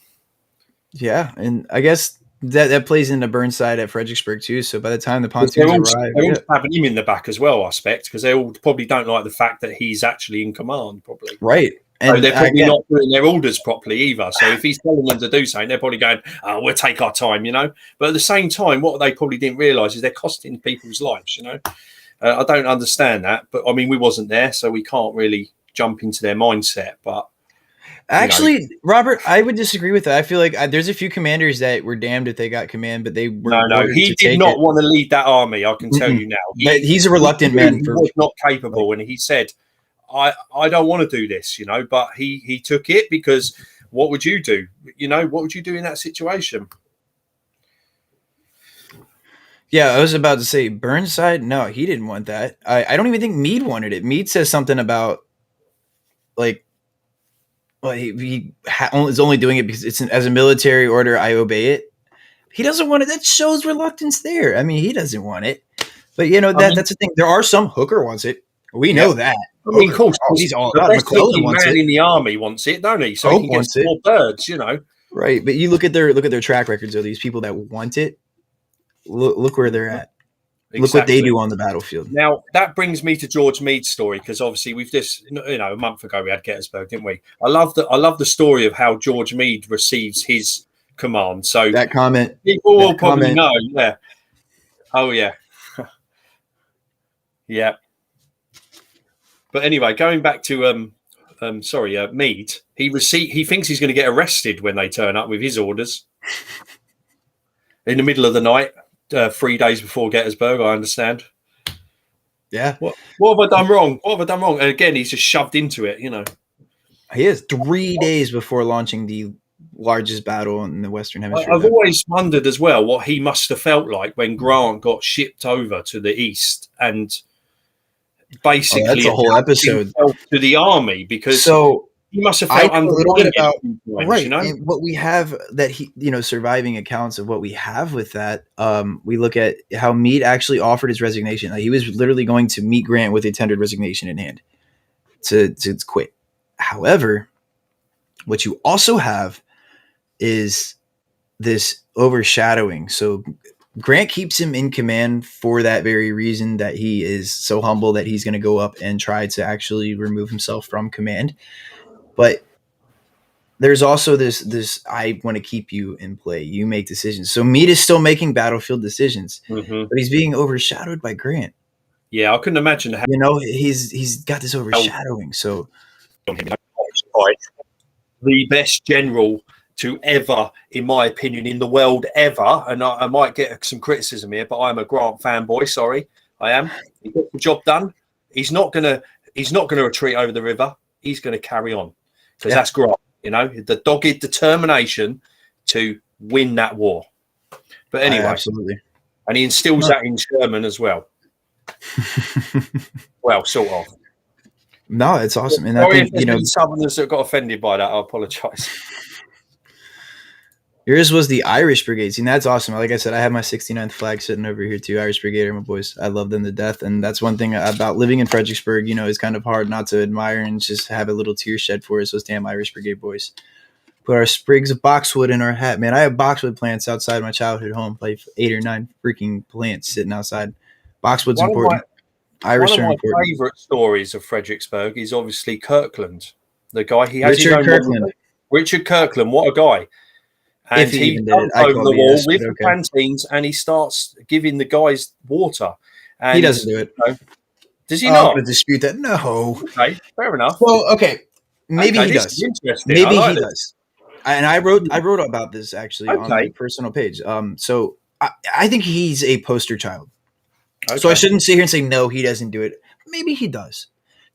Yeah, and I guess that plays into Burnside at Fredericksburg too. So by the time the pontoons arrive, they're all stabbing him in the back as well, I expect, because they all probably don't like the fact that he's actually in command, probably. Right. And so they're probably not doing their orders properly either. So if he's telling them to do something, they're probably going, we'll take our time, But at the same time, what they probably didn't realise is they're costing people's lives, I don't understand that. But, I mean, we wasn't there, so we can't really jump into their mindset. But actually, Robert, I would disagree with that. I feel like there's a few commanders that were damned if they got command, but they were no. He did not want to lead that army. I can tell you now. He's a reluctant man. He was not capable, and he said, "I don't want to do this," But he took it because what would you do? What would you do in that situation? Yeah, I was about to say Burnside. No, he didn't want that. I don't even think Meade wanted it. Meade says something about like. Well, he is only doing it because it's as a military order. I obey it. He doesn't want it. That shows reluctance there. I mean, he doesn't want it. But that's the thing. There are some. Hooker wants it. We know that. I mean, of course, he's all about it. McClellan wants it. In the army wants it, don't he? So he can get more birds, Right, but you look at their track records of these people that want it. Look where they're at. Exactly. Look what they do on the battlefield. Now, that brings me to George Meade's story, because obviously we've just, a month ago we had Gettysburg, didn't we? I love the story of how George Meade receives his command. So that comment, people will probably know. Yeah. Oh yeah. Yeah. But anyway, going back to Meade, he thinks he's going to get arrested when they turn up with his orders in the middle of the night. 3 days before Gettysburg, I understand. Yeah. What have I done wrong? And again, he's just shoved into it, He is 3 days before launching the largest battle in the Western Hemisphere. I've always wondered as well what he must have felt like when Grant got shipped over to the east and basically that's a whole episode to the army, because he must have felt a little bit about right. And what we have that surviving accounts of what we have with that. We look at how Meade actually offered his resignation. Like, he was literally going to meet Grant with a tendered resignation in hand to quit. However, what you also have is this overshadowing. So Grant keeps him in command for that very reason, that he is so humble that he's going to go up and try to actually remove himself from command. But there's also this I want to keep you in play. You make decisions. So Meade is still making battlefield decisions, but he's being overshadowed by Grant. Yeah, I couldn't imagine how. He's got this overshadowing. So the best general to ever, in my opinion, in the world ever, and I might get some criticism here, but I'm a Grant fanboy. Sorry, I am. He got the job done. He's not gonna retreat over the river. He's going to carry on, because that's Grant, the dogged determination to win that war. But anyway, absolutely. And he instills that in Sherman as well. Well, sort of. No, it's awesome. And Sorry I think, if there's Southerners that got offended by that. I apologize. Yours was the Irish Brigade. And that's awesome. Like I said, I have my 69th flag sitting over here too. Irish Brigade are my boys. I love them to death. And that's one thing about living in Fredericksburg, it's kind of hard not to admire and just have a little tear shed for us, those damn Irish Brigade boys. Put our sprigs of boxwood in our hat. Man, I have boxwood plants outside my childhood home, like 8 or 9 freaking plants sitting outside. Boxwood's important. Irish are important. One of my favorite stories of Fredericksburg is obviously Kirkland. The guy he has Richard Kirkland. Richard Kirkland, what a guy. And if he even did it, over the wall with the canteens, and he starts giving the guys water. And he doesn't do it. Does he not? I'm going to dispute that. No. Okay, fair enough. Well, okay. Maybe he does. Maybe he does. And I wrote about this actually on my personal page. So I think he's a poster child. Okay. So I shouldn't sit here and say, no, he doesn't do it. Maybe he does.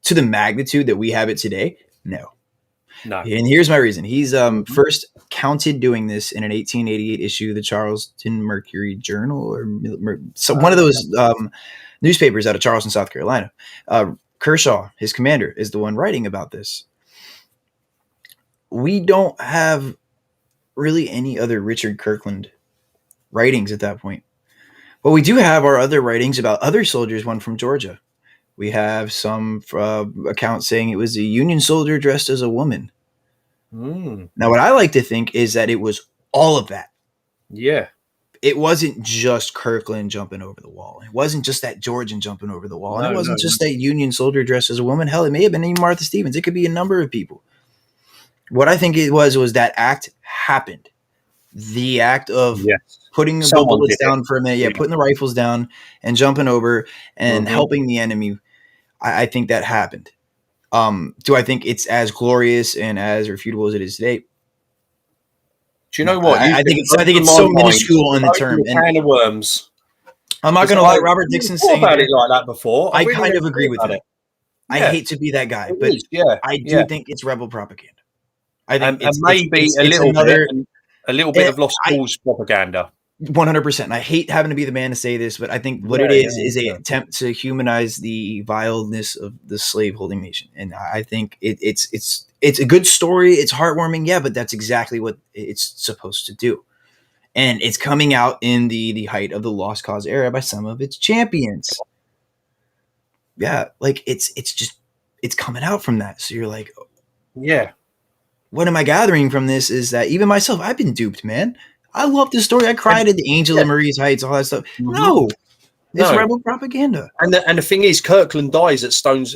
To the magnitude that we have it today, no. And here's my reason. He's first counted doing this in an 1888 issue of the Charleston Mercury Journal, or one of those newspapers out of Charleston, South Carolina. Kershaw, his commander, is the one writing about this. We don't have really any other Richard Kirkland writings at that point. But we do have our other writings about other soldiers, one from Georgia. We have some accounts saying it was a Union soldier dressed as a woman. Now, what I like to think is that it was all of that. Yeah. It wasn't just Kirkland jumping over the wall. It wasn't just that Georgian jumping over the wall. And it wasn't just that Union soldier dressed as a woman. Hell, it may have been even Martha Stevens. It could be a number of people. What I think it was that act happened. The act of putting the bullets down for a minute, putting the rifles down and jumping over and helping the enemy. I think that happened. Do I think it's as glorious and as refutable as it is today? Do you know what? I think it's so minuscule in the term. Can of worms. I'm not going to lie. Robert Dixon saying about it like that before. I kind of agree with him. I hate to be that guy, but I do think it's rebel propaganda. I think and maybe a little bit of lost cause propaganda. 100%. And I hate having to be the man to say this, but I think what it is an attempt to humanize the vileness of the slave-holding nation. And I think it's a good story. It's heartwarming, but that's exactly what it's supposed to do. And it's coming out in the height of the Lost Cause era by some of its champions. Yeah, like it's coming out from that. So you're like, what am I gathering from this is that even myself, I've been duped, man. I love this story. I cried at the Angel of Marie's Heights, all that stuff. No, it's rebel propaganda. And the thing is, Kirkland dies at Stone's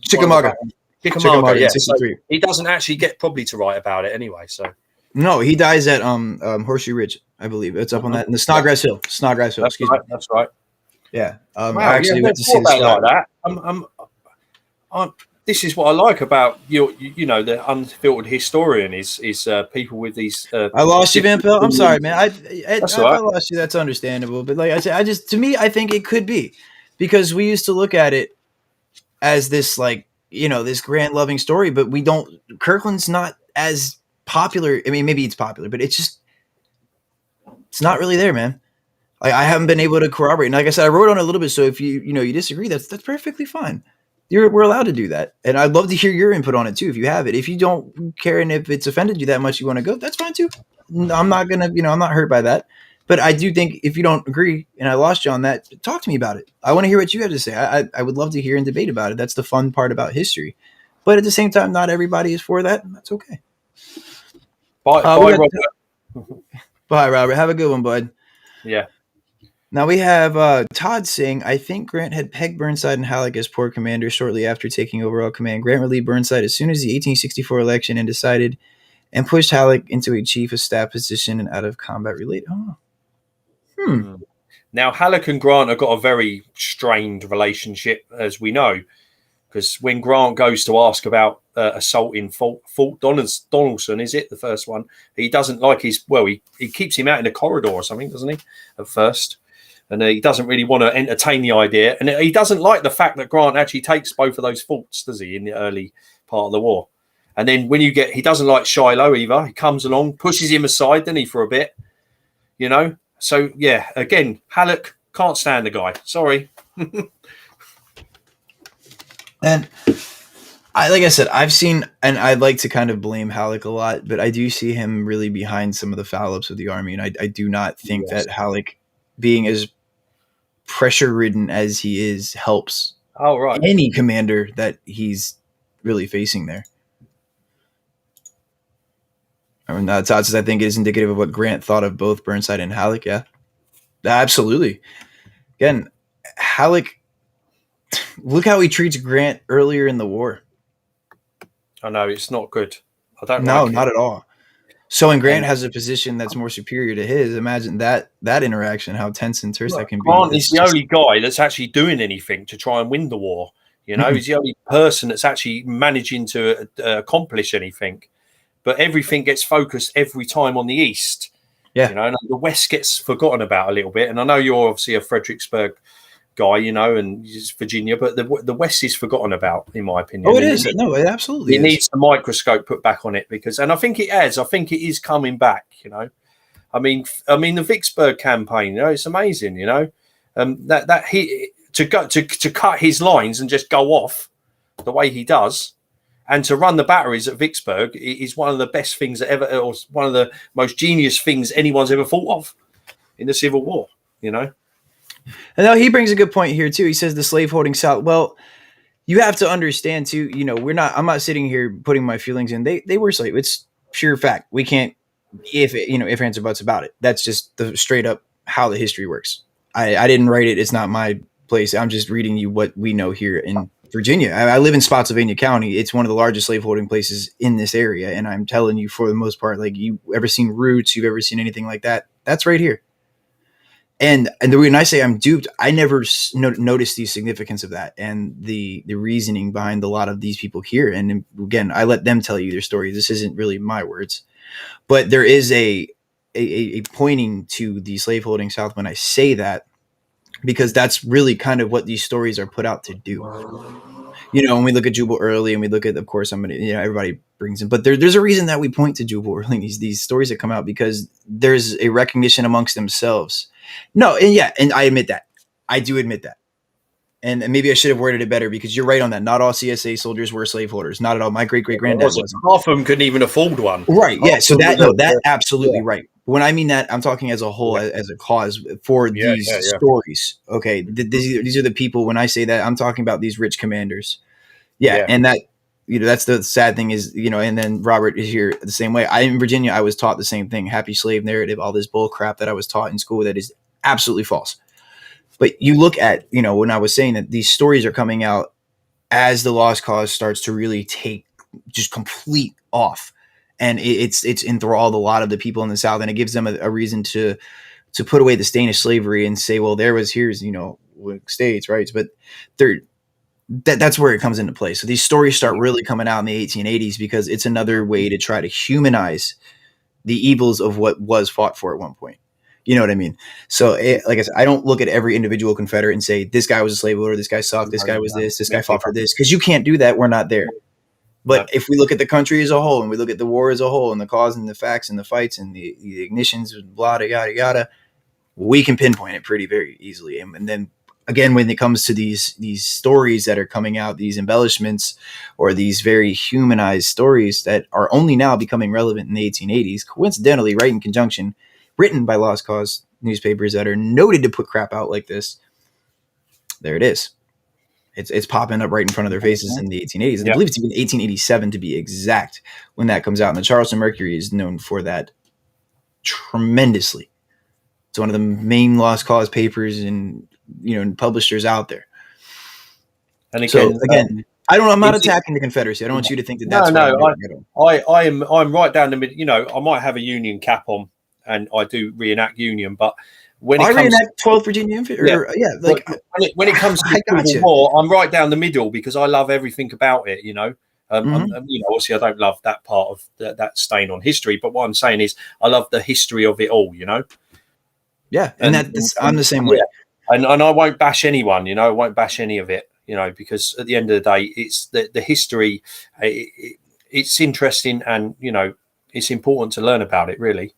Chickamauga. Yeah. So he doesn't actually get probably to write about it anyway. So no, he dies at Horseshoe Ridge, I believe. It's up on that in the Snodgrass Hill. Snodgrass Hill. Excuse me. That's right. Yeah. I actually went to see this like that. This is what I like about the unfiltered historian is people with these. I lost you, Van Pelt. I'm sorry, man. If I lost you, that's understandable. But like I said, to me, I think it could be because we used to look at it as this this grand loving story, but we don't. Kirkland's not as popular. I mean, maybe it's popular, but it's not really there, man. Like I haven't been able to corroborate. And like I said, I wrote on it a little bit. So if you disagree, that's perfectly fine. We're allowed to do that. And I'd love to hear your input on it too, if you have it. If you don't care and if it's offended you that much, you want to go, that's fine too. I'm not going to, I'm not hurt by that. But I do think if you don't agree and I lost you on that, talk to me about it. I want to hear what you have to say. I would love to hear and debate about it. That's the fun part about history. But at the same time, not everybody is for that. And that's okay. Bye, Robert. Bye, Robert. Have a good one, bud. Yeah. Now we have Todd saying, I think Grant had pegged Burnside and Halleck as poor commanders shortly after taking overall command. Grant relieved Burnside as soon as the 1864 election and pushed Halleck into a chief of staff position and out of combat related. Now Halleck and Grant have got a very strained relationship, as we know, because when Grant goes to ask about assaulting Fort Donelson, is it the first one? He doesn't like he keeps him out in the corridor or something, doesn't he, at first? And he doesn't really want to entertain the idea. And he doesn't like the fact that Grant actually takes both of those forts, does he, in the early part of the war? And then when he doesn't like Shiloh either. He comes along, pushes him aside, doesn't he, for a bit, you know? So, yeah, again, Halleck, can't stand the guy. Sorry. And like I said, I've seen, and I'd like to kind of blame Halleck a lot, but I do see him really behind some of the foul ups of the Army. And I do not think that Halleck, being as pressure ridden as he is, helps any commander that he's really facing there. I mean, that's I think is indicative of what Grant thought of both Burnside and Halleck. Yeah, absolutely. Again, Halleck, look how he treats Grant earlier in the war. I know, it's not good. I don't No, like not at all. So when Grant has a position that's more superior to his, imagine that interaction, how tense and terse that can be. Grant is the only guy that's actually doing anything to try and win the war. You know, he's the only person that's actually managing to accomplish anything. But everything gets focused every time on the East. Yeah. You know, and the West gets forgotten about a little bit. And I know you're obviously a Fredericksburg guy, you know, and Virginia, but the West is forgotten about, in my opinion. Oh, it is. No, it absolutely is. It needs the microscope put back on it and I think it has. I think it is coming back, you know. I mean, the Vicksburg campaign, you know, it's amazing, you know, that he to cut his lines and just go off the way he does, and to run the batteries at Vicksburg is one of the best things that ever, or one of the most genius things anyone's ever thought of in the Civil War, you know. And now he brings a good point here too. He says the slaveholding South. Well, you have to understand too. You know, I'm not sitting here putting my feelings in. They were slave. It's pure fact. We can't if ands or buts about it. That's just the straight up how the history works. I didn't write it. It's not my place. I'm just reading you what we know here in Virginia. I live in Spotsylvania County. It's one of the largest slaveholding places in this area, and I'm telling you, for the most part, like, you ever seen Roots? You've ever seen anything like that? That's right here. And the reason I say I'm duped, I never noticed the significance of that and the reasoning behind a lot of these people here. And again, I let them tell you their story. This isn't really my words, but there is a pointing to the slaveholding South when I say that, because that's really kind of what these stories are put out to do. You know, when we look at Jubal Early and we look at, of course, everybody brings in, but there's a reason that we point to Jubal Early, these stories that come out, because there's a recognition amongst themselves. No, and I admit that. I do admit that. And maybe I should have worded it better, because you're right on that. Not all CSA soldiers were slaveholders. Not at all. My great-great-granddad wasn't. Half of them couldn't even afford one. Right, yeah. So that absolutely right. When I mean that, I'm talking as a whole, as a cause for these stories. Okay, these are the people. When I say that, I'm talking about these rich commanders. Yeah, and that, that's the sad thing is, and then Robert is here the same way. In Virginia, I was taught the same thing. Happy slave narrative, all this bull crap that I was taught in school that is absolutely false. But you look at, when I was saying that these stories are coming out as the lost cause starts to really take just complete off. And it's enthralled a lot of the people in the South, and it gives them a reason to put away the stain of slavery and say, well, here's states' rights, but that's where it comes into play. So these stories start really coming out in the 1880s, because it's another way to try to humanize the evils of what was fought for at one point. You know what I mean? So, like I said, I don't look at every individual Confederate and say, this guy was a slave owner, this guy sucked, this guy was this guy fought for this, because you can't do that. We're not there. But if we look at the country as a whole, and we look at the war as a whole, and the cause and the facts and the fights and the ignitions and blah, yada, yada, we can pinpoint it pretty very easily. And then again, when it comes to these stories that are coming out, these embellishments or these very humanized stories that are only now becoming relevant in the 1880s, coincidentally, right in conjunction, written by Lost Cause newspapers that are noted to put crap out like this, there it is. It's popping up right in front of their faces in the 1880s. And I believe it's even 1887 to be exact when that comes out. And the Charleston Mercury is known for that tremendously. It's one of the main Lost Cause papers and publishers out there. And again, I'm not attacking the Confederacy. I don't want you to think that that's I'm right down the middle. I might have a Union cap on, and I do reenact Union, but when it comes to 12th Virginia Infantry, when it comes to Civil War, I'm right down the middle, because I love everything about it. Obviously, I don't love that part of that stain on history, but what I'm saying is, I love the history of it all. Yeah, and I'm the same way. And I won't bash anyone. I won't bash any of it. Because at the end of the day, it's the history. it's interesting, and it's important to learn about it, really.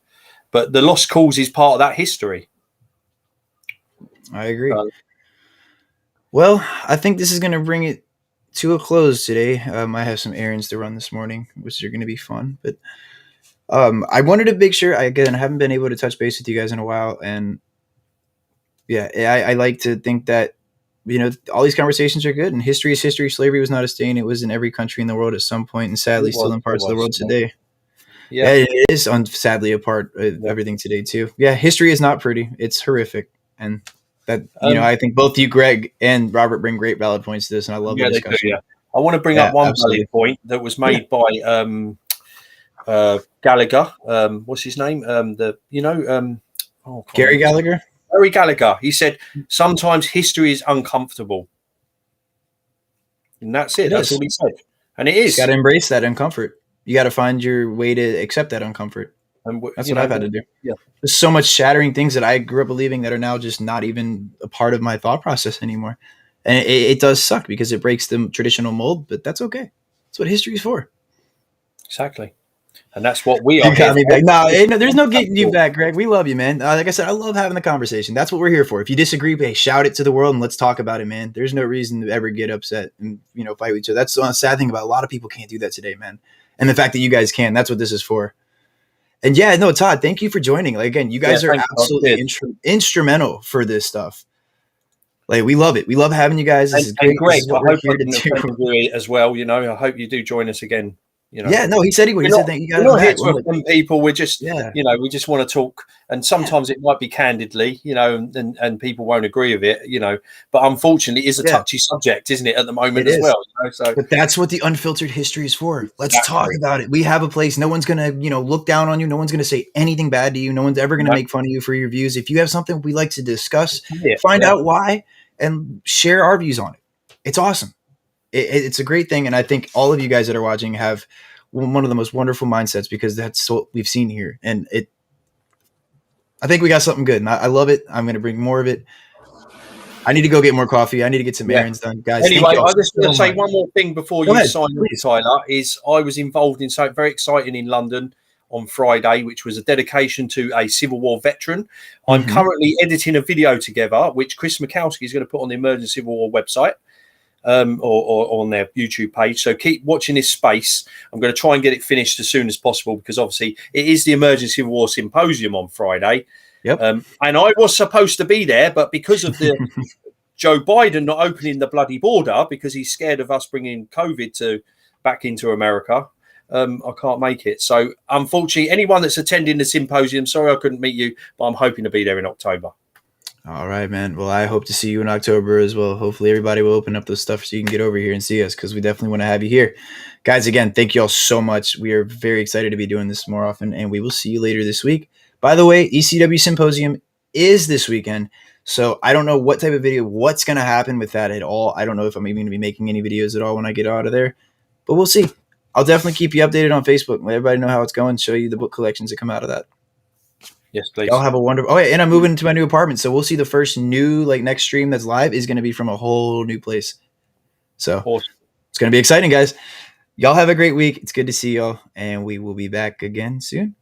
But the lost cause is part of that history. I agree. Well, I think this is going to bring it to a close today. I have some errands to run this morning, which are going to be fun. But I wanted to make sure, I haven't been able to touch base with you guys in a while. And yeah, I like to think that, all these conversations are good. And history is history. Slavery was not a stain. It was in every country in the world at some point, and sadly still in parts of the world today. Yeah, it is sadly a part of everything today, too. Yeah, history is not pretty. It's horrific. And that, I think both you, Greg, and Robert bring great valid points to this, and I love the discussion. I want to bring up one valid point that was made by Gallagher. What's his name? Gary Gallagher? Gary Gallagher. He said, sometimes history is uncomfortable. And that's it. That's all he said. And it is. You got to embrace that uncomfort. You got to find your way to accept that uncomfort. And that's what I've had to do. Yeah. There's so much shattering things that I grew up believing that are now just not even a part of my thought process anymore. And it does suck because it breaks the traditional mold, but that's okay. That's what history is for. Exactly. And that's what we are. You got me back. No, there's no getting you back, Greg. We love you, man. Like I said, I love having the conversation. That's what we're here for. If you disagree, hey, shout it to the world and let's talk about it, man. There's no reason to ever get upset and fight with each other. That's the sad thing about a lot of people can't do that today, man. And the fact that you guys can, that's what this is for. And yeah, no, Todd, thank you for joining. Like, again, you guys are absolutely instrumental for this stuff. Like, we love it. We love having you guys. This is great. Greg, I hope you do it as well. I hope you do join us again. Yeah, no, he said he would. He said that you got we're not here to offend people. We're just, we just want to talk. And sometimes it might be candidly, and people won't agree with it, But unfortunately, it is a touchy subject, isn't it, at the moment as well? So, but that's what the unfiltered history is for. Let's talk about it. We have a place. No one's gonna, look down on you. No one's gonna say anything bad to you. No one's ever gonna make fun of you for your views. If you have something we like to discuss, find out why and share our views on it. It's awesome. It's a great thing, and I think all of you guys that are watching have one of the most wonderful mindsets because that's what we've seen here, and I think we got something good, and I love it. I'm going to bring more of it. I need to go get more coffee. I need to get some errands done, guys. Anyway, I just want to say one more thing before you sign up, Tyler. Is I was involved in something very exciting in London on Friday, which was a dedication to a Civil War veteran. I'm currently editing a video together, which Chris Mikowski is going to put on the Emerging Civil War website. Or on their YouTube page. So keep watching this space. I'm going to try and get it finished as soon as possible because obviously it is the Emerging Civil War Symposium on Friday. Yep. And I was supposed to be there, but because of the Joe Biden not opening the bloody border because he's scared of us bringing COVID back into America, I can't make it. So unfortunately, anyone that's attending the symposium, sorry I couldn't meet you, but I'm hoping to be there in October. All right, man. Well, I hope to see you in October as well. Hopefully everybody will open up this stuff so you can get over here and see us because we definitely want to have you here. Guys, again, thank you all so much. We are very excited to be doing this more often, and we will see you later this week. By the way, ECW Symposium is this weekend, so I don't know what type of video, what's going to happen with that at all. I don't know if I'm even going to be making any videos at all when I get out of there, but we'll see. I'll definitely keep you updated on Facebook, let everybody know how it's going, show you the book collections that come out of that. Yes, please. Y'all have a wonderful. Oh, yeah, and I'm moving into my new apartment, so we'll see the first new next stream that's live is going to be from a whole new place. So it's going to be exciting, guys. Y'all have a great week. It's good to see y'all, and we will be back again soon.